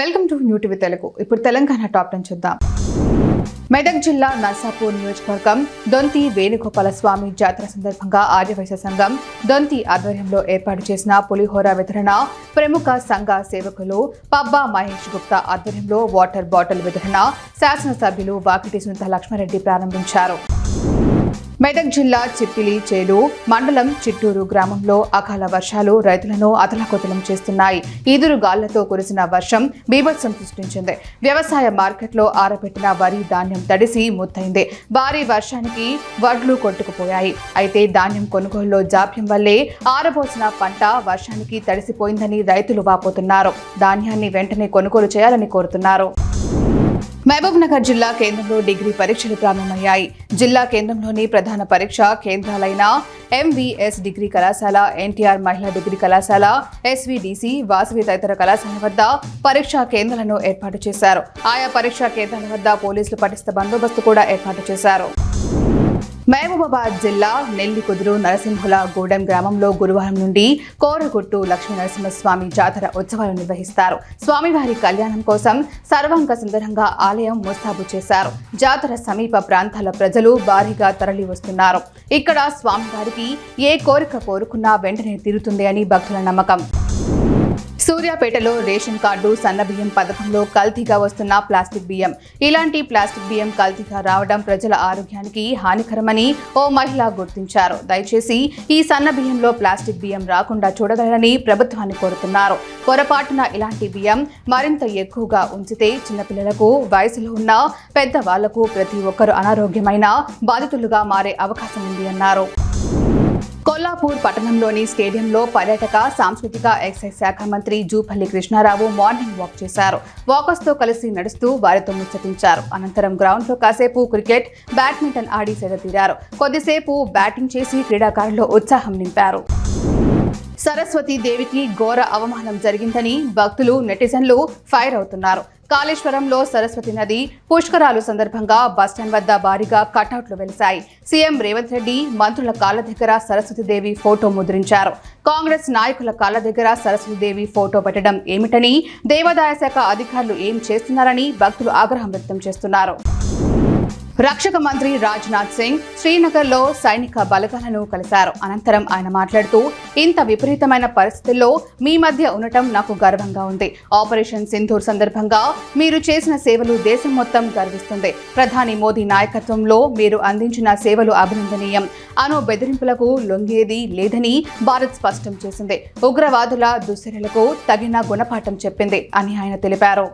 Welcome to new TV Telugu. ఇప్పుడు Telangana top 10 చూద్దాం. మెదక్ జిల్లా నర్సాపూర్ నియోజకవర్గం దొంతి వేణుగోపాల స్వామి జాతర సందర్భంగా ఆర్యవైశ్య సంఘం దొంతి ఆధ్వర్యంలో ఏర్పాటు చేసిన పులిహోర వితరణ, ప్రముఖ సంఘ సేవకులు పబ్బా మహేష్ గుప్తా ఆధ్వర్యంలో వాటర్ బాటిల్ వితరణ శాసనసభ్యులు వాకిటి సునీత లక్ష్మారెడ్డి ప్రారంభించారు. మెదక్ జిల్లా చిప్పిలి చేలు మండలం చిట్టూరు గ్రామంలో అకాల వర్షాలు రైతులను అతలాకుతలం చేస్తున్నాయి. ఈదురు గాళ్లతో కురిసిన వర్షం బీభత్సం సృష్టించింది. వ్యవసాయ మార్కెట్లో ఆరబెట్టిన వరి ధాన్యం తడిసి ముద్దయింది. భారీ వర్షానికి వడ్లు కొట్టుకుపోయాయి. అయితే ధాన్యం కొనుగోలులో జాప్యం వల్లే ఆరబోసిన పంట వర్షానికి తడిసిపోయిందని రైతులు వాపోతున్నారు. ధాన్యాన్ని వెంటనే కొనుగోలు చేయాలని కోరుతున్నారు. మహబూబ్ నగర్ జిల్లా కేంద్రంలో డిగ్రీ పరీక్షలు ప్రారంభమయ్యాయి. జిల్లా కేంద్రంలోని ప్రధాన పరీక్షా కేంద్రాలైన ఎంవీఎస్ డిగ్రీ కళాశాల, ఎన్టీఆర్ మహిళా డిగ్రీ కళాశాల, ఎస్వీడీసీ, వాసవి తదితర కళాశాల వద్ద పరీక్షా కేంద్రాలను ఏర్పాటు చేశారు. ఆయా పరీక్షా కేంద్రాల వద్ద పోలీసులు పటిష్ట బందోబస్తు కూడా ఏర్పాటు చేశారు. మహబూబాబాద్ జిల్లా నెల్లికుదురు నరసింహుల గూడెం గ్రామంలో గురువారం నుండి కోరగుట్టు లక్ష్మీ నరసింహస్వామి జాతర ఉత్సవాలు నిర్వహిస్తారు. స్వామివారి కళ్యాణం కోసం సర్వాంగ సుందరంగా ఆలయం ముస్తాబు చేశారు. జాతర సమీప ప్రాంతాల ప్రజలు భారీగా తరలి వస్తున్నారు. ఇక్కడ స్వామివారికి ఏ కోరిక కోరుకున్నా వెంటనే తీరుతుంది అని భక్తుల నమ్మకం. సూర్యాపేటలో రేషన్ కార్డు సన్నబియ్యం పథకంలో కల్తీగా వస్తున్న ప్లాస్టిక్ బియ్యం. ఇలాంటి ప్లాస్టిక్ బియ్యం కల్తీగా రావడం ప్రజల ఆరోగ్యానికి హానికరమని ఓ మహిళ గుర్తించారు. దయచేసి ఈ సన్న బియ్యంలో ప్లాస్టిక్ బియ్యం రాకుండా చూడగలరని ప్రభుత్వాన్ని కోరుతున్నారు. పొరపాటున ఇలాంటి బియ్యం మరింత ఎక్కువగా ఉంచితే చిన్నపిల్లలకు, వయసులో ఉన్న పెద్దవాళ్లకు ప్రతి ఒక్కరూ అనారోగ్యమైన బాధితులుగా మారే అవకాశం ఉంది అన్నారు. కొల్లాపూర్ పట్టణంలోని స్టేడియంలో పర్యాటక, సాంస్కృతిక, ఎక్సైజ్ శాఖ మంత్రి జూపల్లి కృష్ణారావు మార్నింగ్ వాక్ చేశారు. వాకర్స్ తో కలిసి నడుస్తూ వారితో ముచ్చటించారు. అనంతరం గ్రౌండ్ లో కాసేపు క్రికెట్, బ్యాడ్మింటన్ ఆడి సేద తీరారు. కొద్దిసేపు బ్యాటింగ్ చేసి క్రీడాకారుల్లో ఉత్సాహం నింపారు. సరస్వతి దేవికి ఘోర అవమానం జరిగిందని భక్తులు, నెటిజన్లు ఫైర్ అవుతున్నారు. కాళేశ్వరంలో సరస్వతి నది పుష్కరాలు సందర్భంగా బస్టాండ్ వద్ద భారీగా కటౌట్లు వెలిశాయి. సీఎం రేవంత్ రెడ్డి మంత్రుల కాళ్ల దగ్గర సరస్వతిదేవి ఫోటో ముద్రించారు. కాంగ్రెస్ నాయకుల కాళ్ల దగ్గర సరస్వతిదేవి ఫోటో పెట్టడం ఏమిటని, దేవాదాయ శాఖ అధికారులు ఏం చేస్తున్నారని భక్తులు ఆగ్రహం వ్యక్తం చేస్తున్నారు. రక్షక మంత్రి రాజ్నాథ్ సింగ్ శ్రీనగర్లో సైనిక బలగాలను కలిశారు. అనంతరం ఆయన మాట్లాడుతూ, ఇంత విపరీతమైన పరిస్థితుల్లో మీ మధ్య ఉండటం నాకు గర్వంగా ఉంది. ఆపరేషన్ సింధూర్ సందర్భంగా మీరు చేసిన సేవలు దేశం మొత్తం గర్విస్తుంది. ప్రధాని మోదీ నాయకత్వంలో మీరు అందించిన సేవలు అభినందనీయం. అణు బెదిరింపులకు లొంగేది లేదని భారత్ స్పష్టం చేసింది. ఉగ్రవాదుల దుశ్చర్యలకు తగిన గుణపాఠం చెప్పింది అని ఆయన తెలిపారు.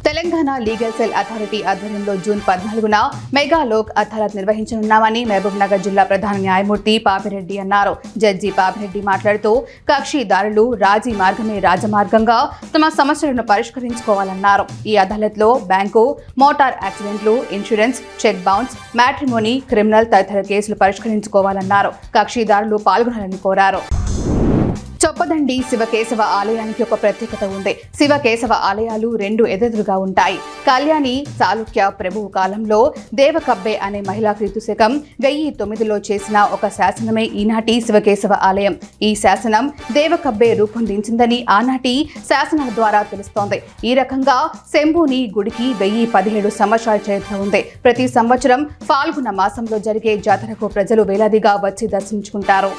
తెలంగాణ లీగల్ సెల్ అథారిటీ ఆధ్వర్యంలో జూన్ 14న మెగా లోక్ అదాలత్ నిర్వహించనున్నామని మహబూబ్ నగర్ జిల్లా ప్రధాన న్యాయమూర్తి పాపిరెడ్డి అన్నారు. జడ్జి పాపిరెడ్డి మాట్లాడుతూ, కక్షిదారులు రాజీ మార్గమే రాజమార్గంగా తమ సమస్యలను పరిష్కరించుకోవాలన్నారు. ఈ అదాలత్లో బ్యాంకు, మోటార్ యాక్సిడెంట్లు, insurance, check bounce, matrimony, criminal తదితర కేసులు పరిష్కరించుకోవాలన్నారు. కక్షిదారులు పాల్గొనాలని కోరారు. చొప్పదండి శివకేశవ ఆలయానికి ఒక ప్రత్యేకత ఉంది. శివకేశవ ఆలయాలు రెండు ఎదురుగా ఉంటాయి. కళ్యాణి చాళుక్య ప్రభువు కాలంలో దేవకబ్బే అనే మహిళా క్రీస్తు శకం 1009లో చేసిన ఒక శాసనమే ఈనాటి శివకేశవ ఆలయం. ఈ శాసనం దేవకబ్బే రూపొందించిందని ఆనాటి శాసనాల ద్వారా తెలుస్తోంది. ఈ రకంగా శంభుని గుడికి 1017 సంవత్సరాల చరిత్ర ఉంది. ప్రతి సంవత్సరం ఫాల్గుణ మాసంలో జరిగే జాతరకు ప్రజలు వేలాదిగా వచ్చి దర్శించుకుంటారు.